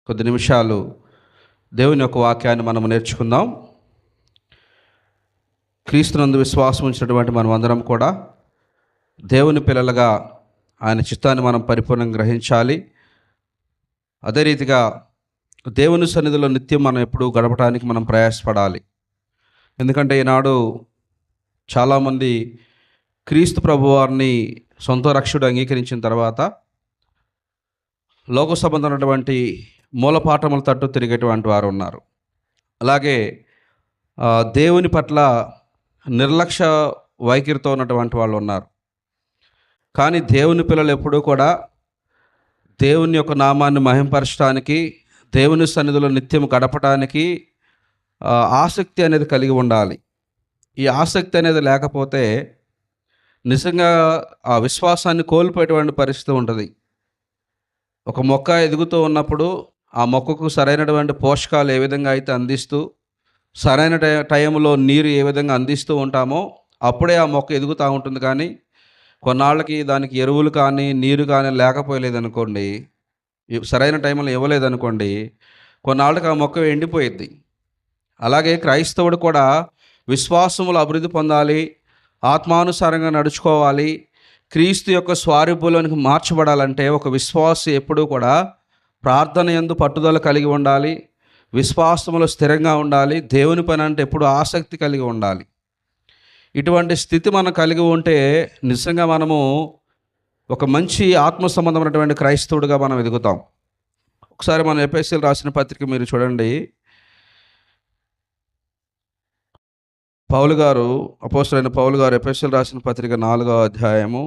కొద్ది నిమిషాలు దేవుని యొక్క వాక్యాన్ని మనం నేర్చుకుందాం. క్రీస్తునందు విశ్వాసం ఉంచినటువంటి మనం అందరం కూడా దేవుని పిల్లలుగా ఆయన చిత్తాన్ని మనం పరిపూర్ణంగా గ్రహించాలి. అదే రీతిగా దేవుని సన్నిధిలో నిత్యం మనం ఎప్పుడూ గడపడానికి మనం ప్రయాసపడాలి. ఎందుకంటే ఈనాడు చాలామంది క్రీస్తు ప్రభువారిని సొంత రక్షకుడు అంగీకరించిన తర్వాత లోక సంబంధమైనటువంటి మూలపాఠముల తట్టు తిరిగేటువంటి వారు ఉన్నారు. అలాగే దేవుని పట్ల నిర్లక్ష్య వైఖరితో ఉన్నటువంటి వాళ్ళు ఉన్నారు. కానీ దేవుని పిల్లలు ఎప్పుడూ కూడా దేవుని యొక్క నామాన్ని మహింపరచడానికి, దేవుని సన్నిధిలో నిత్యం గడపడానికి ఆసక్తి అనేది కలిగి ఉండాలి. ఈ ఆసక్తి అనేది లేకపోతే నిజంగా ఆ విశ్వాసాన్ని కోల్పోయేటువంటి పరిస్థితి ఉంటుంది. ఒక మొక్క ఎదుగుతూ ఉన్నప్పుడు ఆ మొక్కకు సరైనటువంటి పోషకాలు ఏ విధంగా అయితే అందిస్తూ, సరైన టైంలో నీరు ఏ విధంగా అందిస్తూ ఉంటామో అప్పుడే ఆ మొక్క ఎదుగుతూ ఉంటుంది. కానీ కొన్నాళ్ళకి దానికి ఎరువులు కానీ నీరు కానీ లేకపోలేదనుకోండి, సరైన టైంలో ఇవ్వలేదనుకోండి, కొన్నాళ్ళకి ఆ మొక్క ఎండిపోయిద్ది. అలాగే క్రైస్తవుడు కూడా విశ్వాసములు అభివృద్ధి పొందాలి, ఆత్మానుసారంగా నడుచుకోవాలి, క్రీస్తు యొక్క స్వరూపంలోనికి మార్చబడాలంటే ఒక విశ్వాసి ఎప్పుడూ కూడా ప్రార్థన యందు పట్టుదల కలిగి ఉండాలి, విశ్వాసములో స్థిరంగా ఉండాలి, దేవుని పని అంటే ఎప్పుడు ఆసక్తి కలిగి ఉండాలి. ఇటువంటి స్థితి మనం కలిగి ఉంటే నిజంగా మనము ఒక మంచి ఆత్మ సంబంధమైనటువంటి క్రైస్తవుడిగా మనం ఎదుగుతాం. ఒకసారి మనం ఎఫెసీయులు రాసిన పత్రిక మీరు చూడండి. అపోస్తలుడైన పౌలు గారు ఎఫెసీయులు రాసిన పత్రిక 4వ అధ్యాయము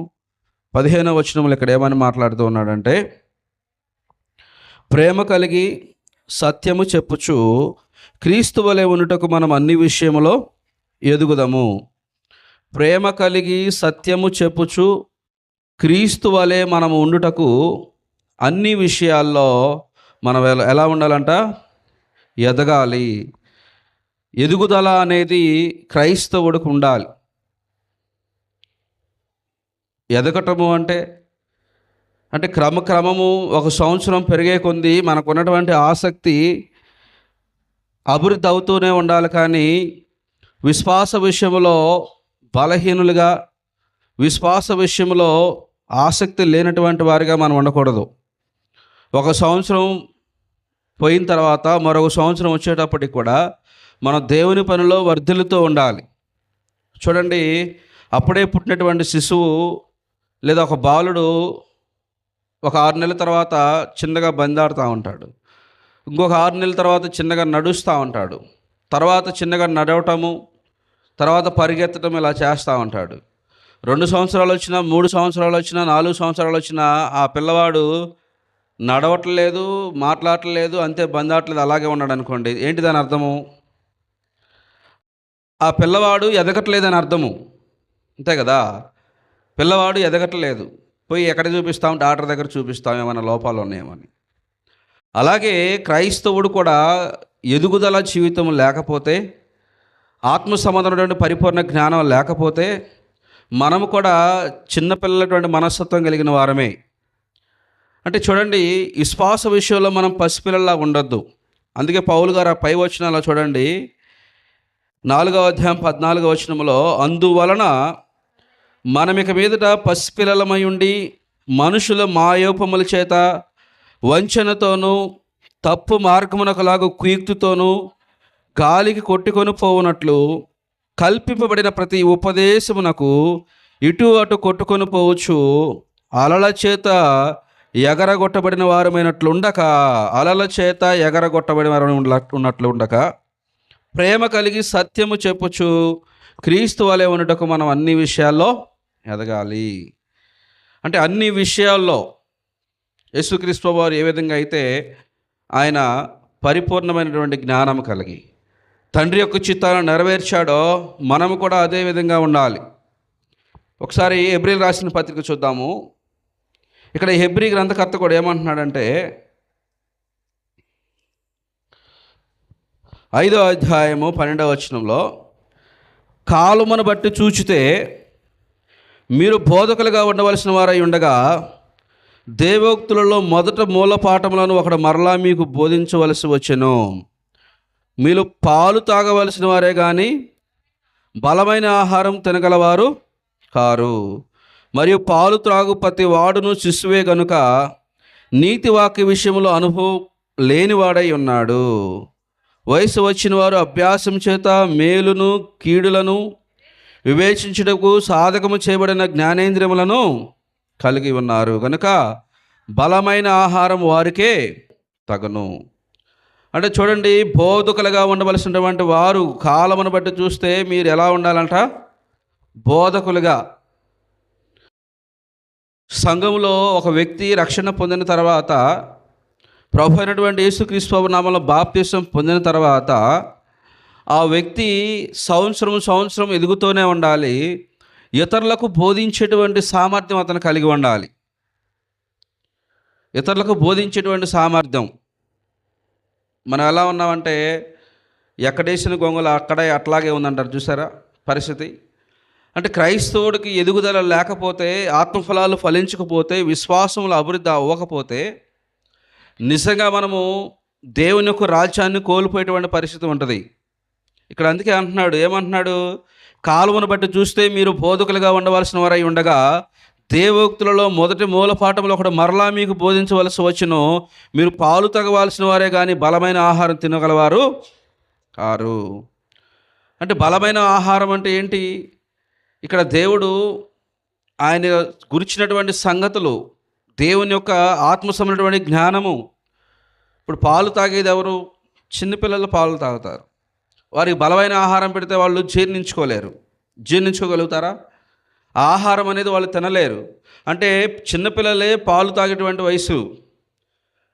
15వ వచనంలో ఇక్కడ ఏమని మాట్లాడుతూ ఉన్నాడంటే, ప్రేమ కలిగి సత్యము చెప్పుచు క్రీస్తు వలె ఉండుటకు మనం అన్ని విషయములో ఎదుగుదము. ప్రేమ కలిగి సత్యము చెప్పుచు క్రీస్తు వలె మనం ఉండుటకు అన్ని విషయాల్లో మనం ఎలా ఉండాలంట? ఎదగాలి. ఎదుగుదల అనేది క్రైస్తవుడికి ఉండాలి. ఎదగటము అంటే క్రమము ఒక సంవత్సరం పెరిగే కొద్దీ మనకున్నటువంటి ఆసక్తి అభివృద్ధి అవుతూనే ఉండాలి. కానీ విశ్వాస విషయంలో బలహీనులుగా, విశ్వాస విషయంలో ఆసక్తి లేనటువంటి వారిగా మనం ఉండకూడదు. ఒక సంవత్సరం పోయిన తర్వాత మరొక సంవత్సరం వచ్చేటప్పటికి కూడా మనం దేవుని పనిలో వర్ధిల్లుతూ ఉండాలి. చూడండి, అప్పుడే పుట్టినటువంటి శిశువు లేదా ఒక బాలుడు ఒక 6 నెలల తర్వాత చిన్నగా బందాడుతూ ఉంటాడు. ఇంకొక 6 నెలల తర్వాత చిన్నగా నడుస్తూ ఉంటాడు. తర్వాత చిన్నగా నడవటము, తర్వాత పరిగెత్తడం ఇలా చేస్తూ ఉంటాడు. 2 సంవత్సరాలు వచ్చినా, 3 సంవత్సరాలు వచ్చినా, 4 సంవత్సరాలు వచ్చినా ఆ పిల్లవాడు నడవట్లేదు, మాట్లాడట్లేదు, అంతే బందాడట్లేదు, అలాగే ఉన్నాడు అనుకోండి. ఏంటి దాని అర్థము? ఆ పిల్లవాడు ఎదగట్లేదని అర్థము. అంతే కదా, పిల్లవాడు ఎదగట్లేదు. పోయి ఎక్కడ చూపిస్తాం? డాక్టర్ దగ్గర చూపిస్తాం, ఏమైనా లోపాలు ఉన్నాయేమని. అలాగే క్రైస్తవుడు కూడా ఎదుగుదల జీవితం లేకపోతే, ఆత్మ సంబంధమైనటువంటి పరిపూర్ణ జ్ఞానం లేకపోతే మనము కూడా చిన్నపిల్లలటువంటి మనస్తత్వం కలిగిన వారమే. అంటే చూడండి, విశ్వాస విషయంలో మనం పసిపిల్లలా ఉండొద్దు. అందుకే పౌలు గారు ఆ పై వచనాల్లో చూడండి, 4వ అధ్యాయం 14వ వచనంలో, అందువలన మనమిక మీదట పసిపిల్లలమై ఉండి మనుషుల మాయోపముల చేత వంచనతోనూ తప్పు మార్గమునకులాగు కుయుక్తితోనూ గాలికి కొట్టుకొని పోవునట్లు కల్పింపబడిన ప్రతి ఉపదేశమునకు ఇటు అటు కొట్టుకొని పోవచ్చు అలల చేత ఎగరగొట్టబడిన వారమైనట్లుండక, అలల చేత ఎగరగొట్టబడిన వారు ఉన్నట్లు ఉండక, ప్రేమ కలిగి సత్యము చెప్పుచు క్రీస్తు వలె ఉండటకు మనం అన్ని విషయాల్లో ఎదగాలి. అంటే అన్ని విషయాల్లో యేసుక్రీస్తు వారు ఏ విధంగా అయితే ఆయన పరిపూర్ణమైనటువంటి జ్ఞానం కలిగి తండ్రి యొక్క చిత్తాలను నెరవేర్చాడో మనము కూడా అదే విధంగా ఉండాలి. ఒకసారి హెబ్రీయులకు రాసిన పత్రిక చూద్దాము. ఇక్కడ హెబ్రీ గ్రంథకర్త కూడా ఏమంటున్నాడంటే, 5వ అధ్యాయము 12వ వచనంలో, కాలమును బట్టి చూచితే మీరు బోధకులుగా ఉండవలసిన వారై ఉండగా దేవోక్తులలో మొదట మూలపాఠములను ఒకడు మరలా మీకు బోధించవలసి వచ్చెను. మీరు పాలు తాగవలసిన వారే కానీ బలమైన ఆహారం తినగలవారు కారు. మరియు పాలు త్రాగు ప్రతి వాడును శిశువే గనుక నీతి వాక్య విషయంలో అనుభవం లేనివాడై ఉన్నాడు. వయసు వచ్చిన వారు అభ్యాసం చేత మేలును కీడులను వివేచించుటకు సాధకము చేయబడిన జ్ఞానేంద్రియములను కలిగి ఉన్నారు కనుక బలమైన ఆహారం వారికే తగను. అంటే చూడండి, బోధకులుగా ఉండవలసినటువంటి వారు కాలమును బట్టి చూస్తే మీరు ఎలా ఉండాలంట? బోధకులుగా. సంఘంలో ఒక వ్యక్తి రక్షణ పొందిన తర్వాత, ప్రభు అయినటువంటి యేసుక్రీస్తు నామములో బాప్తిసం పొందిన తర్వాత ఆ వ్యక్తి సంవత్సరం ఎదుగుతూనే ఉండాలి. ఇతరులకు బోధించేటువంటి సామర్థ్యం అతను కలిగి ఉండాలి. ఇతరులకు బోధించేటువంటి సామర్థ్యం. మనం ఎలా ఉన్నామంటే, ఎక్కడేసిన గొంగలు అక్కడే అట్లాగే ఉందంటారు చూసారా పరిస్థితి. అంటే క్రైస్తవుడికి ఎదుగుదల లేకపోతే, ఆత్మఫలాలు ఫలించకపోతే, విశ్వాసములు అభివృద్ధి అవ్వకపోతే నిజంగా మనము దేవుని యొక్క రాజ్యాన్ని కోల్పోయేటువంటి పరిస్థితి ఉంటుంది. ఇక్కడ అందుకే అంటున్నాడు, ఏమంటున్నాడు? కాలువను బట్టి చూస్తే మీరు బోధకులుగా ఉండవలసిన వారై ఉండగా దేవోక్తులలో మొదటి మూలపాఠములు ఒకడు మరలా మీకు బోధించవలసి వచ్చును. మీరు పాలు తాగవలసిన వారే కానీ బలమైన ఆహారం తినగలవారు కారు. అంటే బలమైన ఆహారం అంటే ఏంటి? ఇక్కడ దేవుడు ఆయన గురించినటువంటి సంగతులు, దేవుని యొక్క ఆత్మసమైనటువంటి జ్ఞానము. ఇప్పుడు పాలు తాగేది ఎవరు? చిన్నపిల్లలు పాలు తాగుతారు. వారికి బలమైన ఆహారం పెడితే వాళ్ళు జీర్ణించుకోగలుగుతారా? ఆహారం అనేది వాళ్ళు తినలేరు. అంటే చిన్నపిల్లలే పాలు తాగేటువంటి వయసు.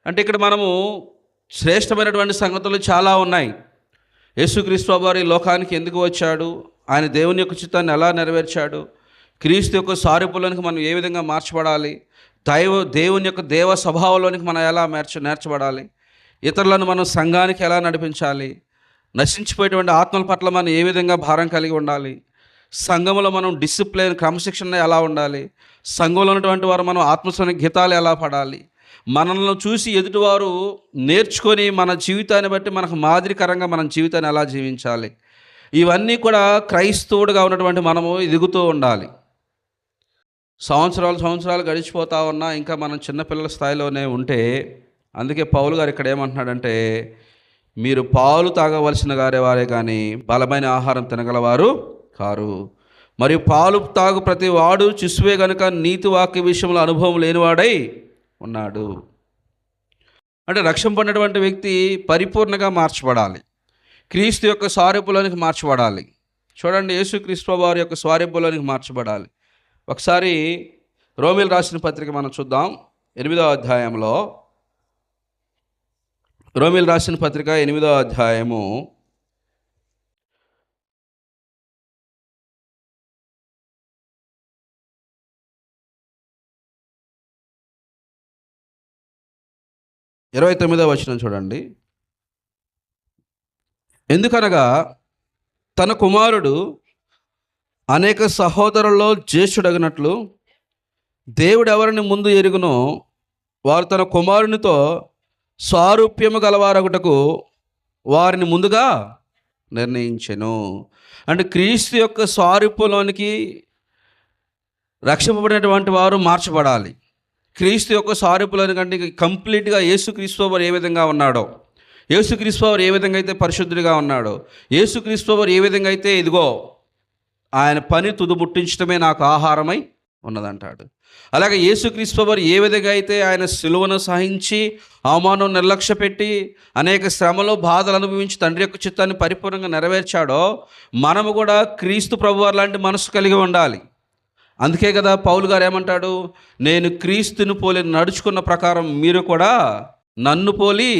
అంటే ఇక్కడ మనము శ్రేష్టమైనటువంటి సంగతులు చాలా ఉన్నాయి. యేసుక్రీస్తు వారు ఈ లోకానికి ఎందుకు వచ్చాడు? ఆయన దేవుని యొక్క చిత్తాన్ని ఎలా నెరవేర్చాడు? క్రీస్తు యొక్క సారూప్యంలోనికి మనం ఏ విధంగా మార్చబడాలి? దేవుని యొక్క దేవ స్వభావంలోనికి మనం ఎలా నేర్చబడాలి? ఇతరులను మనం సంఘానికి ఎలా నడిపించాలి? నశించిపోయేటువంటి ఆత్మల పట్ల మనం ఏ విధంగా భారం కలిగి ఉండాలి? సంఘంలో మనం డిసిప్లిన్, క్రమశిక్షణ ఎలా ఉండాలి? సంఘంలో ఉన్నటువంటి వారు మనం ఆత్మస్వన గీతాలు ఎలా పడాలి? మనల్ని చూసి ఎదుటివారు నేర్చుకొని మన జీవితాన్ని బట్టి మనకు మాదిరికరంగా మన జీవితాన్ని ఎలా జీవించాలి? ఇవన్నీ కూడా క్రైస్తవుడుగా ఉన్నటువంటి మనము ఎదుగుతూ ఉండాలి. సంవత్సరాలు గడిచిపోతా ఉన్నా ఇంకా మనం చిన్నపిల్లల స్థాయిలోనే ఉంటే, అందుకే పౌలు గారు ఇక్కడ ఏమంటున్నాడంటే, మీరు పాలు తాగవలసిన వారే కానీ బలమైన ఆహారం తినగలవారు కారు. మరియు పాలు తాగు ప్రతి వాడు శిశువే గనుక నీతి వాక్య విషయంలో అనుభవం లేనివాడై ఉన్నాడు. అంటే రక్షింపడినటువంటి వ్యక్తి పరిపూర్ణంగా మార్చబడాలి. క్రీస్తు యొక్క స్వరూపంలోనికి మార్చబడాలి. చూడండి, యేసుక్రీస్తు వారి యొక్క స్వరూపంలోనికి మార్చబడాలి. ఒకసారి రోమీయులకు రాసిన పత్రిక మనం చూద్దాం. 8వ అధ్యాయంలో, రోమీయులకు రాసిన పత్రిక 8వ అధ్యాయము 29వ వచనం చూడండి. ఎందుకనగా తన కుమారుడు అనేక సహోదరుల్లో జ్యేష్ఠుడగినట్లు దేవుడు ఎవరిని ముందు ఎరుగునో వారు తన కుమారునితో స్వారూప్యము గలవారగుటకు వారిని ముందుగా నిర్ణయించెను. అంటే క్రీస్తు యొక్క స్వారూప్యంలోనికి రక్షింపబడినటువంటి వారు మార్చబడాలి. క్రీస్తు యొక్క స్వరూపంలోని కంటే కంప్లీట్గా యేసుక్రీస్తు వారు ఏ విధంగా ఉన్నాడో, యేసుక్రీస్తు వారు ఏ విధంగా అయితే పరిశుద్ధుడిగా ఉన్నాడో, యేసుక్రీస్తు వారు ఏ విధంగా అయితే ఇదిగో ఆయన పని తుదుముట్టించడమే నాకు ఆహారమై ఉన్నదంటాడు. అలాగే యేసుక్రీస్తు వారు ఏ విధంగా అయితే ఆయన సిలువను సహించి అవమానం నిర్లక్ష్య పెట్టి అనేక శ్రమలో బాధలు అనుభవించి తండ్రి యొక్క చిత్తాన్ని పరిపూర్ణంగా నెరవేర్చాడో, మనము కూడా క్రీస్తు ప్రభువారు లాంటి మనసు కలిగి ఉండాలి. అందుకే కదా పౌలు గారు ఏమంటాడు? నేను క్రీస్తుని పోలి నడుచుకున్న ప్రకారం మీరు కూడా నన్ను పోలి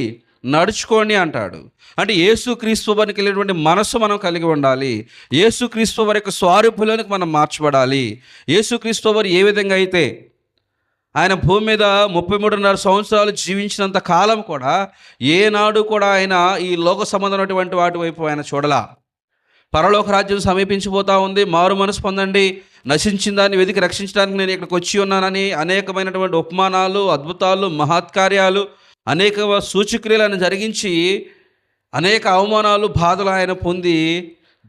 నడుచుకోండి అంటాడు. అంటే యేసుక్రీస్తు వారికి వెళ్ళినటువంటి మనస్సు మనం కలిగి ఉండాలి. యేసుక్రీస్తు వారి యొక్క స్వరూపంలోనికి మనం మార్చబడాలి. యేసుక్రీస్తు వారు ఏ విధంగా అయితే ఆయన భూమి మీద 33.5 సంవత్సరాలు జీవించినంత కాలం కూడా ఏనాడు కూడా ఆయన ఈ లోక సంబంధమైనటువంటి వాటి వైపు ఆయన చూడలా. పరలోక రాజ్యం సమీపించిపోతా ఉంది, మారు మనసు పొందండి, నశించిన దాన్ని వెతికి రక్షించడానికి నేను ఇక్కడికి వచ్చి ఉన్నానని అనేకమైనటువంటి ఉపమానాలు, అద్భుతాలు, మహత్కార్యాలు, అనేక సూచక్రియలను జరిగించి అనేక అవమానాలు, బాధలు ఆయన పొంది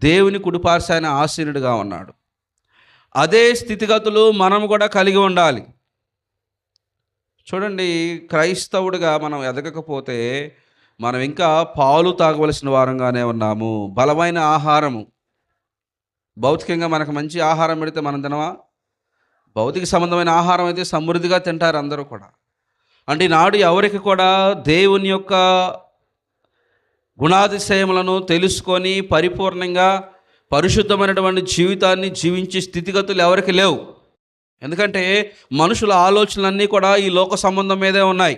దేవుని కుడిపార్శ్వ ఆయన ఆసీనుడిగా ఉన్నాడు. అదే స్థితిగతులు మనం కూడా కలిగి ఉండాలి. చూడండి, క్రైస్తవుడిగా మనం ఎదగకపోతే మనం ఇంకా పాలు తాగవలసిన వారంగానే ఉన్నాము. బలమైన ఆహారము, భౌతికంగా మనకు మంచి ఆహారం పెడితే మనం తినవా? భౌతిక సంబంధమైన ఆహారం అయితే సమృద్ధిగా తింటారు అందరూ కూడా. అంటే ఈనాడు ఎవరికి కూడా దేవుని యొక్క గుణాతిశయములను తెలుసుకొని పరిపూర్ణంగా పరిశుద్ధమైనటువంటి జీవితాన్ని జీవించే స్థితిగతులు ఎవరికి లేవు. ఎందుకంటే మనుషుల ఆలోచనలన్నీ కూడా ఈ లోక సంబంధం మీదే ఉన్నాయి.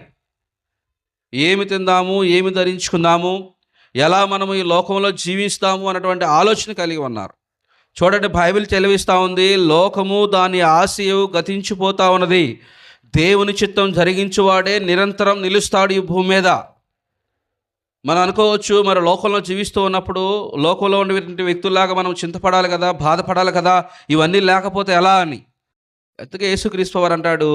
ఏమి తిందాము, ఏమి ధరించుకుందాము, ఎలా మనము ఈ లోకంలో జీవిస్తాము అన్నటువంటి ఆలోచన కలిగి ఉన్నారు. చూడండి, బైబిల్ చెలవిస్తూ ఉంది, లోకము దాని ఆశయు గతించిపోతూ ఉన్నది, దేవుని చిత్తం జరిగించువాడే నిరంతరం నిలుస్తాడు ఈ భూమి మీద. మనం అనుకోవచ్చు, మరి లోకంలో జీవిస్తూ ఉన్నప్పుడు లోకంలో ఉండే వ్యక్తుల్లాగా మనం చింతపడాలి కదా, బాధపడాలి కదా, ఇవన్నీ లేకపోతే ఎలా అని. అందుకే యేసుక్రీస్తు వారు అంటాడు,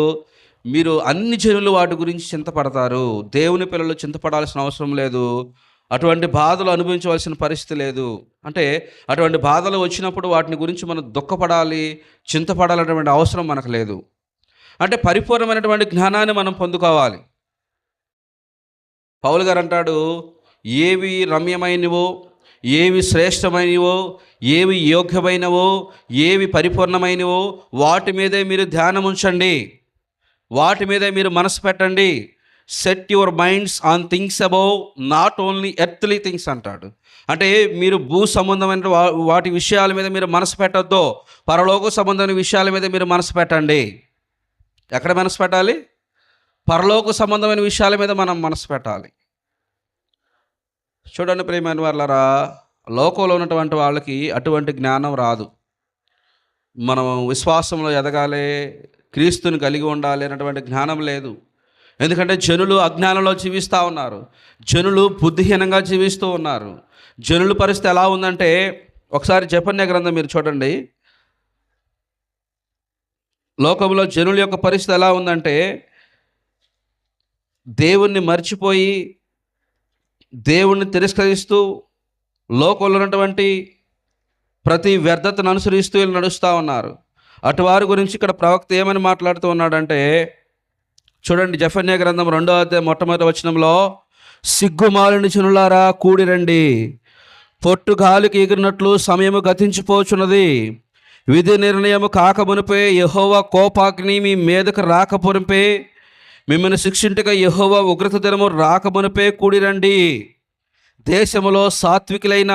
మీరు అన్ని జనులు వాటి గురించి చింతపడతారు, దేవుని పిల్లలు చింతపడాల్సిన అవసరం లేదు, అటువంటి బాధలు అనుభవించవలసిన పరిస్థితి లేదు. అంటే అటువంటి బాధలు వచ్చినప్పుడు వాటిని గురించి మనం దుఃఖపడాలి, చింతపడాలనేటువంటి అవసరం మనకు లేదు. అంటే పరిపూర్ణమైనటువంటి జ్ఞానాన్ని మనం పొందుకోవాలి. పౌలు గారు అంటాడు, ఏవి రమ్యమైనవో, ఏవి శ్రేష్టమైనవో, ఏవి యోగ్యమైనవో, ఏవి పరిపూర్ణమైనవో వాటి మీదే మీరు ధ్యానం ఉంచండి, వాటి మీదే మీరు మనసు పెట్టండి. Set your minds on things above not only earthly things అంటాడు. అంటే మీరు భూ సంబంధమైన వాటి విషయాల మీద మీరు మనసు పెట్టొద్దు, పరలోక సంబంధమైన విషయాల మీద మీరు మనసు పెట్టండి. ఎక్కడ మనసు పెట్టాలి? పరలోక సంబంధమైన విషయాల మీద మనం మనసు పెట్టాలి. చూడండి ప్రియమైన వాళ్ళరా, లోకంలో ఉన్నటువంటి వాళ్ళకి అటువంటి జ్ఞానం రాదు. మనం విశ్వాసంలో ఎదగాలి, క్రీస్తుని కలిగి ఉండాలి అన్నటువంటి జ్ఞానం లేదు. ఎందుకంటే జనులు అజ్ఞానంలో జీవిస్తూ ఉన్నారు, జనులు బుద్ధిహీనంగా జీవిస్తూ ఉన్నారు. జనుల పరిస్థితి ఎలా ఉందంటే, ఒకసారి జెఫన్యా గ్రంథం మీరు చూడండి. లోకంలో జనుల యొక్క పరిస్థితి ఎలా ఉందంటే, దేవుణ్ణి మర్చిపోయి దేవుణ్ణి తిరస్కరిస్తూ లోకంలో ఉన్నటువంటి ప్రతి వ్యర్థతను అనుసరిస్తూ వీళ్ళు నడుస్తూ ఉన్నారు. అటువారి గురించి ఇక్కడ ప్రవక్త ఏమని మాట్లాడుతూ ఉన్నాడంటే, చూడండి, జెఫన్యా గ్రంథం 2వ అధ్యాయం మొట్టమొదటి వచనంలో, సిగ్గుమాలిన జనులారా కూడిరండి, పొట్టు గాలికి ఎగిరినట్లు సమయము గతించిపోచున్నది, విధి నిర్ణయము కాకమునిపే యెహోవా కోపాగ్ని మీ మీదకు రాకమునిపే, మిమ్మల్ని శిక్షించగా యెహోవా ఉగ్రత దినము రాకమునిపే కూడిరండి. దేశములో సాత్వికులైన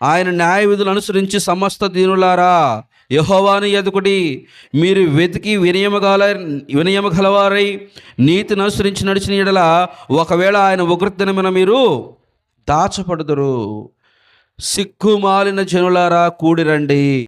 ఆయన న్యాయ విధులు అనుసరించి సమస్త దీనులారా యెహోవాను ఎదుకుడి. మీరు వెతికి వినయము గలవారై నీతిని అనుసరించి నడిచిన యెడల ఒకవేళ ఆయన ఉగ్రత దినమున మీరు దాచపడుదురు. సిగ్గుమాలిన జనులారా కూడిరండి.